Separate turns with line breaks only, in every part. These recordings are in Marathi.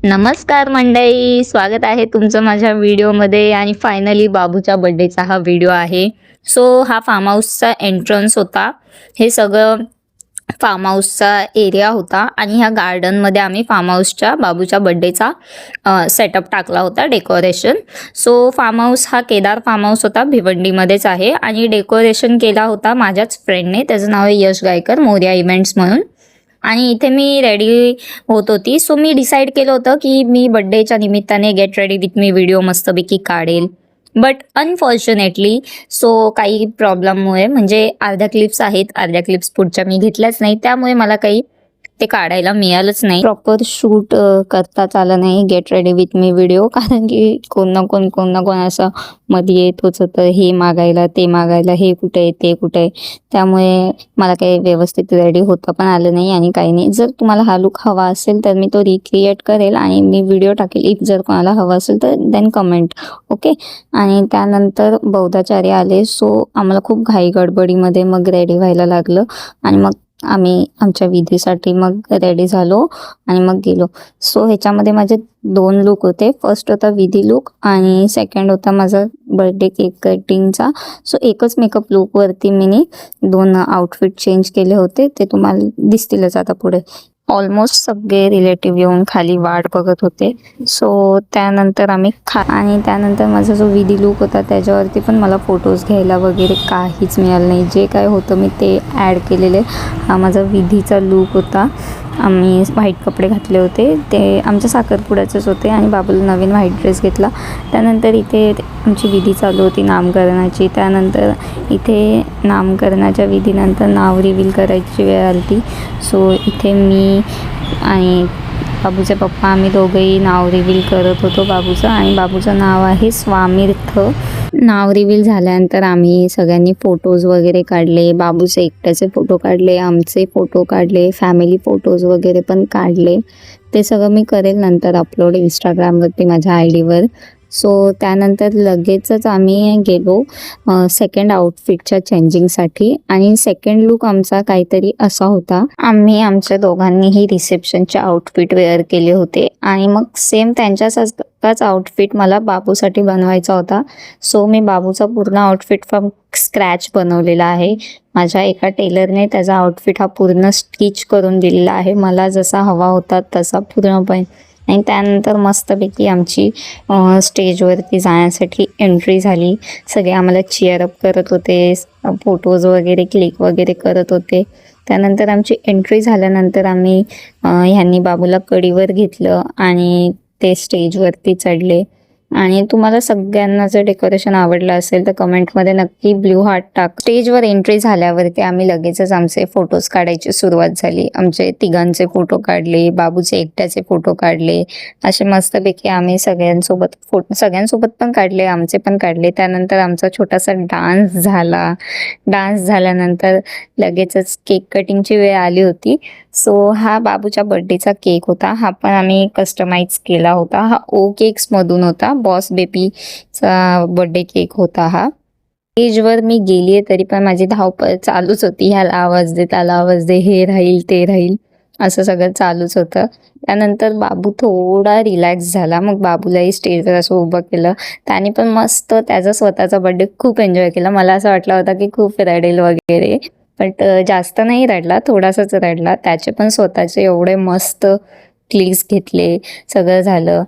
नमस्कार मंडळी, स्वागत आहे तुमचं माझ्या व्हिडिओमध्ये. आणि फायनली बाबूच्या बर्थडेचा हा व्हिडिओ आहे. सो हा फार्म हाऊसचा एंट्रन्स होता. हे सगळं फार्म हाऊसचा एरिया होता आणि ह्या गार्डनमध्ये आम्ही फार्म हाऊसच्या बाबूच्या बर्थडेचा सेटअप टाकला होता, डेकोरेशन. सो फार्म हाऊस हा केदार फार्म हाऊस होता, भिवंडीमध्येच आहे. आणि डेकोरेशन केला होता माझ्याच फ्रेंडने, त्याचं नाव आहे यश गायकर, मोर्या इव्हेंट्स म्हणून. आणि इथे मी रेडी होत होती. सो मी डिसाईड केलं होतं की मी बड्डेच्या निमित्ताने get ready with me video मस्तपैकी काढेल. बट अनफॉर्च्युनेटली काही प्रॉब्लेममुळे म्हणजे अर्ध्या क्लिप्स आहेत, अर्ध्या क्लिप्स पुढच्या मी घेतल्याच नाही, त्यामुळे मला काही ते काढायला मिळालंच नाही. प्रॉपर शूट करताच आलं नाही get ready with me video, कारण की कोण ना कोण असं मध्ये येतच होतं, हे मागायला ते मागायला, हे कुठे आहे ते कुठे आहे. त्यामुळे मला काही व्यवस्थित रेडी होता पण आलं नाही आणि काही नाही. जर तुम्हाला हा लुक हवा असेल तर मी तो रिक्रिएट करेल आणि मी व्हिडिओ टाकेल. इफ जर कोणाला हवा असेल तर देन कमेंट, ओके. आणि त्यानंतर बौद्धाचार्य आले. सो आम्हाला खूप घाई गडबडीमध्ये मग रेडी व्हायला लागलं आणि मग आम्ही आमच्या विधीसाठी मग रेडी झालो आणि मग गेलो. सो ह्याच्यामध्ये माझे 2 लुक होते. फर्स्ट होता विधी लुक आणि सेकंड होता माझा बर्थडे केक कटिंगचा. सो एकच मेकअप लुकवरती मी 2 आउटफिट चेंज केले होते, ते तुम्हाला दिसतीलच आता पुढे. ऑलमोस्ट सगळे रिलेटिव्ह येऊन खाली वाट बघत होते. सो त्यानंतर आम्ही आणि त्यानंतर माझा जो विधी लुक होता त्याच्यावरती पण मला फोटोज घ्यायला वगैरे काहीच मिळालं नाही. जे काय होतं मी ते ॲड केलेले. हा माझा विधीचा लुक होता. आम्ही व्हाईट कपडे घातले होते, ते आमच्या साखरपुड्याचेच होते आणि बाबूला नवीन व्हाईट ड्रेस घेतला. त्यानंतर इथे आमची विधी चालू होती नामकरणाची. त्यानंतर इथे नामकरणाच्या विधीनंतर नाव रिव्हील करायची वेळ आली होती. सो इथे मी आणि बाबूचे पप्पा आम्ही दोघंही नाव रिव्हील करत होतो बाबूचं. आणि बाबूचं नाव आहे स्वामीर्थ. नाव रिव्हील झाल्यानंतर आम्ही सगळ्यांनी फोटोज वगैरे काढले. बाबूचे एकट्याचे फोटो काढले, आमचे फोटो काढले, फॅमिली फोटोज वगैरे पण काढले. ते सगळं मी करेल नंतर अपलोड इंस्टाग्रामवरती माझ्या आयडीवर. सो त्यानंतर लगेचच आम्ही गेलो सेकंड आउटफिटच्या चेंजिंगसाठी. आणि सेकंड लुक आमचा काहीतरी असा होता. आम्ही आमच्या दोघांनीही रिसेप्शनचे आउटफिट वेअर केले होते आणि मग सेम त्यांच्यासारखाच आउटफिट मला बाबूसाठी बनवायचा होता. सो मी बाबूचा पूर्ण आउटफिट फ्रॉम स्क्रॅच बनवलेला आहे. माझ्या एका टेलरने त्याचा आउटफिट हा पूर्ण स्टिच करून दिलेला आहे, मला जसा हवा होता तसा पूर्णपणे. आणि त्यानंतर मस्तपैकी आमची स्टेजवरती जाण्यासाठी एंट्री झाली. सगळे आम्हाला चीअरअप करत होते, फोटोज वगैरे क्लिक वगैरे करत होते. त्यानंतर आमची एंट्री झाल्यानंतर आम्ही ह्यांनी बाबूला कडीवर घेतलं आणि ते स्टेजवरती चढले. आणि तुम्हाला सगळ्यांना जर डेकोरेशन आवडलं असेल तर कमेंटमध्ये नक्की ब्ल्यू हार्ट टाक. स्टेजवर एंट्री झाल्यावरती आम्ही लगेचच आमचे फोटोज काढायची सुरुवात झाली. आमचे तिघांचे फोटो काढले, बाबूचे एकट्याचे फोटो काढले. असे मस्तपैकी आम्ही सगळ्यांसोबत पण काढले, आमचे पण काढले. त्यानंतर आमचा छोटासा डान्स झाला. डान्स झाल्यानंतर लगेचच केक कटिंगची वेळ आली होती. सो हा बाबूच्या बर्थडेचा केक होता. हा पण आम्ही कस्टमाइज केला होता. हा ओ केक्समधून होता. बॉस बेबीचा बर्थडे केक होता हा. स्टेजवर मी गेलीये तरी पण माझी धावपळ चालूच होती. ह्याला आवाज दे, त्याला आवाज दे, हे राहील ते राहील, असं सगळं चालूच होतं. त्यानंतर बाबू थोडा रिलॅक्स झाला. मग बाबूलाही स्टेजवर असं उभं केलं. त्याने पण मस्त त्याचा स्वतःचा बर्थडे खूप एन्जॉय केला. मला असं वाटलं होतं की खूप रडेल वगैरे, बट जास्त नाही रडला, थोडासाच रडला. त्याचे पण स्वतःचे एवढे मस्त क्लिक्स घेतले, सगळं झालं.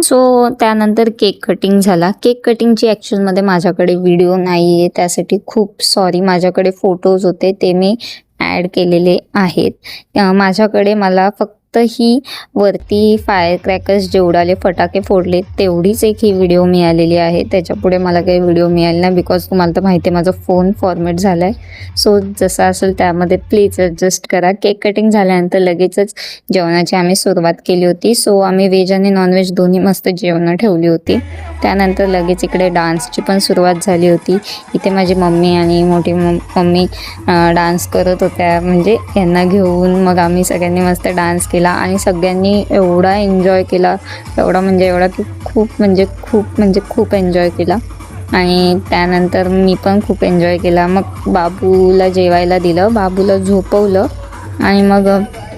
सो त्यानंतर केक कटिंग झाला. केक कटिंगची ॲक्च्युअलमध्ये माझ्याकडे व्हिडिओ नाही आहे, त्यासाठी खूप सॉरी. माझ्याकडे फोटोज होते ते मी ॲड केलेले आहेत. माझ्याकडे मला फक्त ही वरती फायर क्रॅकर्स जेवढाले फटाके फोडले तेवढीच एक ही व्हिडिओ मिळालेली आहे. त्याच्यापुढे मला काही व्हिडिओ मिळाली नाही, बिकॉज तुम्हाला तर माहिती आहे माझा फोन फॉर्मॅट झाला आहे. सो जसं असेल त्यामध्ये प्लीज ॲडजस्ट करा. केक कटिंग झाल्यानंतर लगेचच जेवणाची आम्ही सुरुवात केली होती. सो आम्ही व्हेज आणि नॉनव्हेज दोन्ही मस्त जेवणं ठेवली होती. त्यानंतर लगेच इकडे डान्सची पण सुरुवात झाली होती. इथे माझी मम्मी आणि मोठी मम्मी डान्स करत होत्या, म्हणजे यांना घेऊन. मग आम्ही सगळ्यांनी मस्त डान्स केला आणि सगळ्यांनी एवढा एन्जॉय केला, एवढा की खूप एन्जॉय केला. आणि त्यानंतर मी पण खूप एन्जॉय केला. मग बाबूला जेवायला दिलं, बाबूला झोपवलं आणि मग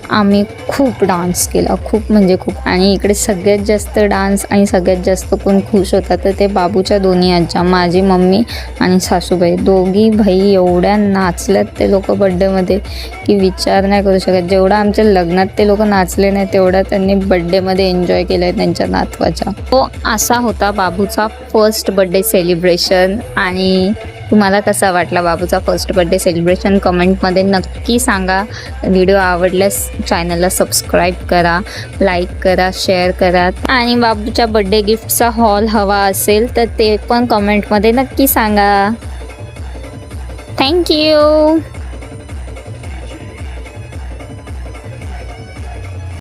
आम्ही खूप डान्स केला, खूप म्हणजे खूप. आणि इकडे सगळ्यात जास्त डान्स आणि सगळ्यात जास्त कोण खुश होता तर ते बाबूच्या दोन्ही आज्या, माझी मम्मी आणि सासूबाई. दोघी भाई एवढ्या नाचल्यात ते लोक बड्डेमध्ये की विचार नाही करू शकत. जेवढा आमच्या लग्नात ते लोक नाचले नाही तेवढा त्यांनी बड्डेमध्ये एन्जॉय केला आहे त्यांच्या नातवाच्या. तो असा होता बाबूचा फर्स्ट बड्डे सेलिब्रेशन. आणि तुम्हाला कसा वाटला बाबूचा फर्स्ट बड्डे सेलिब्रेशन कमेंटमध्ये नक्की सांगा. व्हिडिओ आवडल्यास चॅनलला सबस्क्राईब करा, लाईक करा, शेअर करा. आणि बाबूच्या बड्डे गिफ्टचा हॉल हवा असेल तर ते पण कमेंटमध्ये नक्की सांगा. थँक्यू.